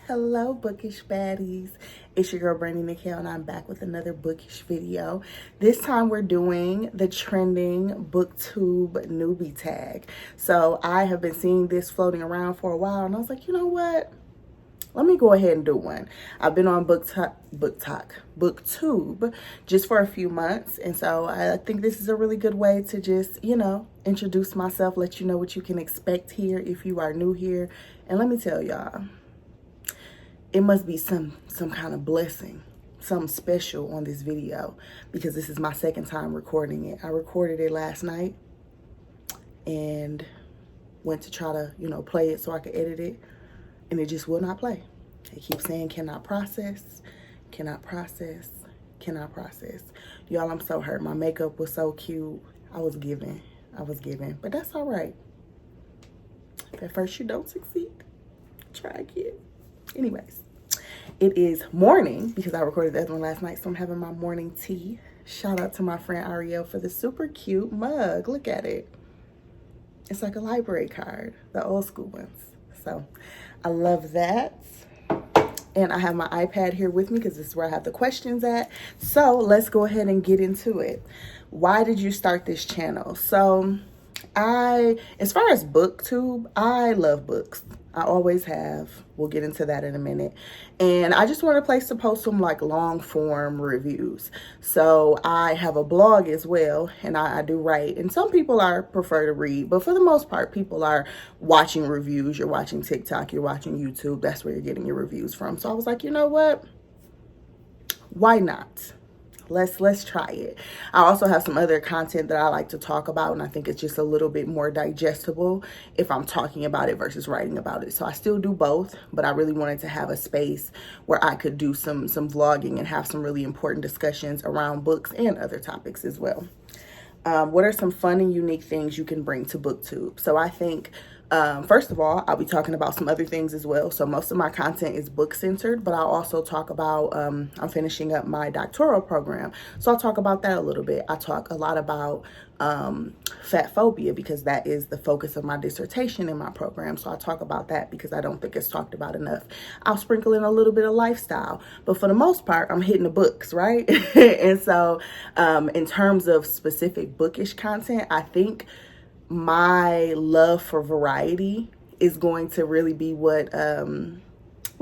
Hello, bookish baddies. It's your girl Brandy Nikhil, and I'm back with another bookish video. This time we're doing the trending Booktube Newbie Tag. So I have been seeing this floating around for a while, and I was like, you know what? Let me go ahead and do one. I've been on Booktube just for a few months, and so I think this is a really good way to just, introduce myself, let you know what you can expect here if you are new here. And let me tell y'all, it must be some kind of blessing, something special on this video, because this is my second time recording it. I recorded it last night and went to try to, play it so I could edit it, and it just will not play. It keeps saying cannot process, cannot process, cannot process. Y'all, I'm so hurt. My makeup was so cute. I was giving, but that's all right. If at first you don't succeed, try again. Anyways, it is morning because I recorded that one last night, so I'm having my morning tea. Shout out to my friend Ariel for the super cute mug. Look at it. It's like a library card, the old school ones. So I love that. And I have my iPad here with me because this is where I have the questions at. So let's go ahead and get into it. Why did you start this channel? So as far as Booktube, I love books. I always have. We'll get into that in a minute. And I just want a place to post some like long form reviews. So I have a blog as well, and I do write. And some people prefer to read, but for the most part, people are watching reviews. You're watching TikTok, you're watching YouTube. That's where you're getting your reviews from. So I was like, you know what? Why not? Let's try it. I also have some other content that I like to talk about, and I think it's just a little bit more digestible if I'm talking about it versus writing about it. So I still do both, but I really wanted to have a space where I could do some vlogging and have some really important discussions around books and other topics as well. What are some fun and unique things you can bring to Booktube? So I think, first of all, I'll be talking about some other things as well. So most of my content is book centered, but I'll also talk about, I'm finishing up my doctoral program. So I'll talk about that a little bit. I talk a lot about fat phobia because that is the focus of my dissertation in my program. So I'll talk about that because I don't think it's talked about enough. I'll sprinkle in a little bit of lifestyle, but for the most part, I'm hitting the books, right? And so in terms of specific bookish content, I think my love for variety is going to really be what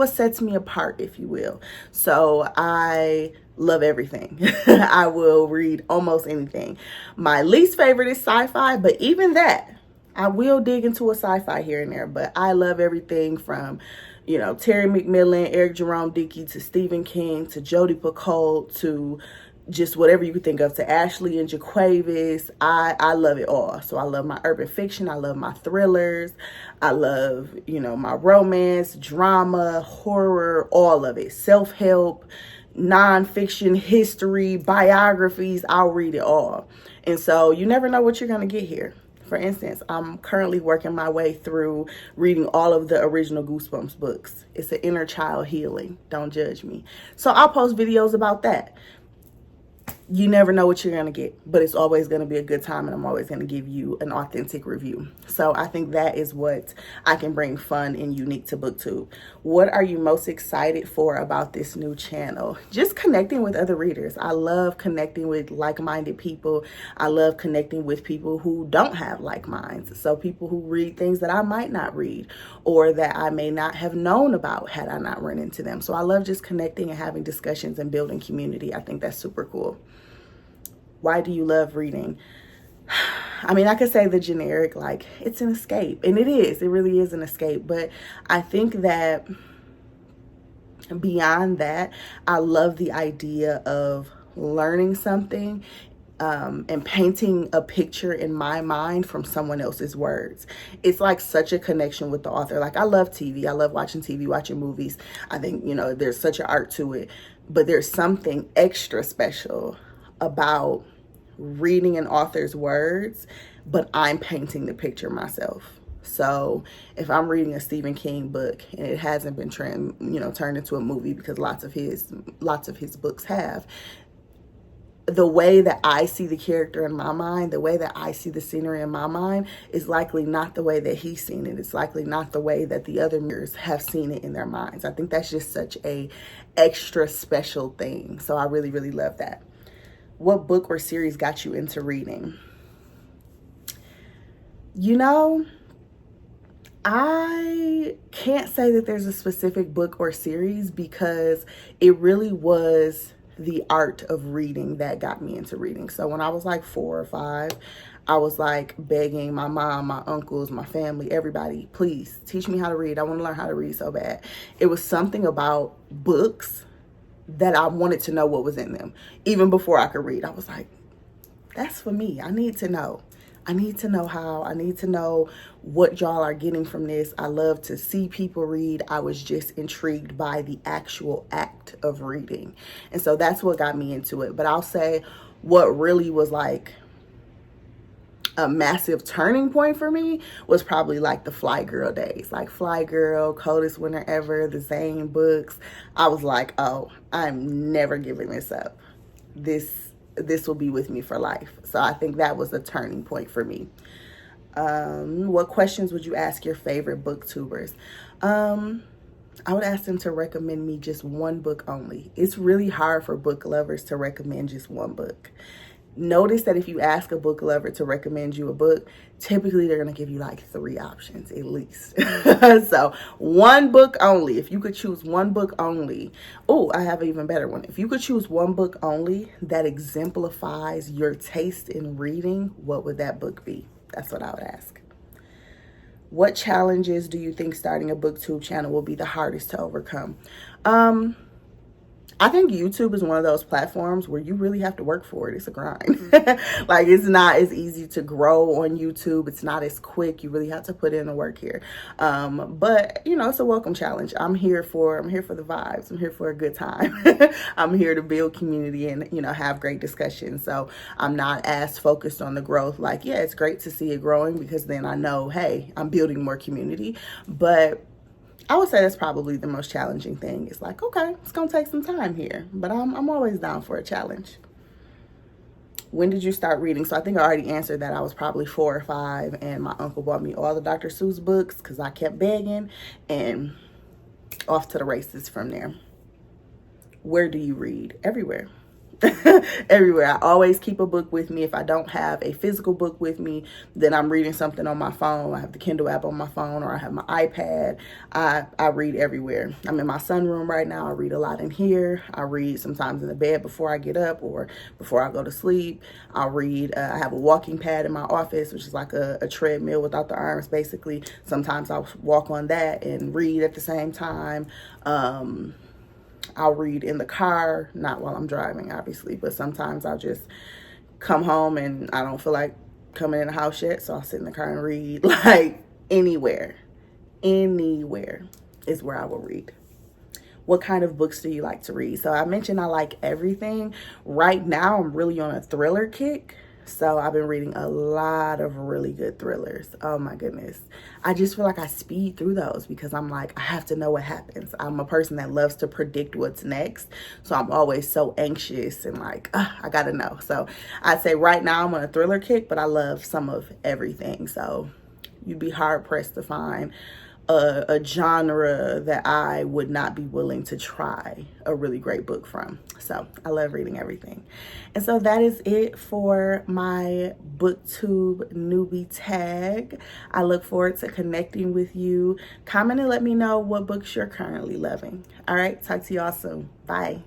sets me apart, if you will. So I love everything. I will read almost anything. My least favorite is sci-fi, but even that, I will dig into a sci-fi here and there. But I love everything from, Terry McMillan, Eric Jerome Dickey, to Stephen King, to Jodi Picoult, to just whatever you could think of, to Ashley and Jaquavis. I love it all. So I love my urban fiction. I love my thrillers. I love, my romance, drama, horror, all of it. Self-help, nonfiction, history, biographies. I'll read it all. And so you never know what you're going to get here. For instance, I'm currently working my way through reading all of the original Goosebumps books. It's an inner child healing. Don't judge me. So I'll post videos about that. You never know what you're going to get, but it's always going to be a good time, and I'm always going to give you an authentic review. So I think that is what I can bring fun and unique to Booktube. What are you most excited for about this new channel? Just connecting with other readers. I love connecting with like-minded people. I love connecting with people who don't have like minds. So people who read things that I might not read or that I may not have known about had I not run into them. So I love just connecting and having discussions and building community. I think that's super cool. Why do you love reading? I mean, I could say the generic, like, it's an escape. And it is. It really is an escape. But I think that beyond that, I love the idea of learning something and painting a picture in my mind from someone else's words. It's like such a connection with the author. Like, I love TV. I love watching TV, watching movies. I think, there's such an art to it. But there's something extra special about reading an author's words, but I'm painting the picture myself. So if I'm reading a Stephen King book and it hasn't been turned into a movie, because lots of his books have, the way that I see the character in my mind, the way that I see the scenery in my mind is likely not the way that he's seen it. It's likely not the way that the other mirrors have seen it in their minds. I think that's just such a extra special thing. So I really, really love that. What book or series got you into reading? You know, I can't say that there's a specific book or series because it really was the art of reading that got me into reading. So when I was like 4 or 5, I was like begging my mom, my uncles, my family, everybody, please teach me how to read. I want to learn how to read so bad. It was something about books that I wanted to know what was in them. Even before I could read, I was like, that's for me. I need to know. I need to know how. I need to know what y'all are getting from this. I love to see people read. I was just intrigued by the actual act of reading. And so that's what got me into it. But I'll say what really was like a massive turning point for me was probably like the Fly Girl days. Like Fly Girl, Coldest Winter Ever, the Zane books. I was like, oh, I'm never giving this up. This will be with me for life. So I think that was a turning point for me. What questions would you ask your favorite booktubers? I would ask them to recommend me just one book only. It's really hard for book lovers to recommend just one book. Notice that if you ask a book lover to recommend you a book, typically they're going to give you like 3 options at least. So one book only. If you could choose one book only. Oh, I have an even better one. If you could choose one book only that exemplifies your taste in reading, what would that book be? That's what I would ask. What challenges do you think starting a booktube channel will be the hardest to overcome? I think YouTube is one of those platforms where you really have to work for it. It's a grind. Like, it's not as easy to grow on YouTube. It's not as quick. You really have to put in the work here. But you know, it's a welcome challenge. I'm here for the vibes. I'm here for a good time. I'm here to build community and, you know, have great discussions. So I'm not as focused on the growth. Like, yeah, it's great to see it growing because then I know, hey, I'm building more community. But I would say that's probably the most challenging thing. It's like, okay, it's going to take some time here, but I'm always down for a challenge. When did you start reading? So I think I already answered that. I was probably 4 or 5, and my uncle bought me all the Dr. Seuss books because I kept begging, and off to the races from there. Where do you read? Everywhere. Everywhere. I always keep a book with me. If I don't have a physical book with me, then I'm reading something on my phone. I have the Kindle app on my phone, or I have my iPad. I read everywhere. I'm in my sunroom right now. I read a lot in here. I read sometimes in the bed before I get up or before I go to sleep. I'll read. I have a walking pad in my office, which is like a treadmill without the arms, basically. Sometimes I'll walk on that and read at the same time. I'll read in the car, not while I'm driving, obviously, but sometimes I'll just come home and I don't feel like coming in the house yet, so I'll sit in the car and read. Like, anywhere is where I will read. What kind of books do you like to read? So I mentioned I like everything. Right now, I'm really on a thriller kick. So I've been reading a lot of really good thrillers. Oh my goodness. I just feel like I speed through those because I'm like, I have to know what happens. I'm a person that loves to predict what's next. So I'm always so anxious and like, I gotta know. So I'd say right now I'm on a thriller kick, but I love some of everything. So you'd be hard pressed to find a genre that I would not be willing to try a really great book from. So I love reading everything. And so that is it for my Booktube Newbie Tag. I look forward to connecting with you. Comment and let me know what books you're currently loving. All right, talk to y'all soon. Bye.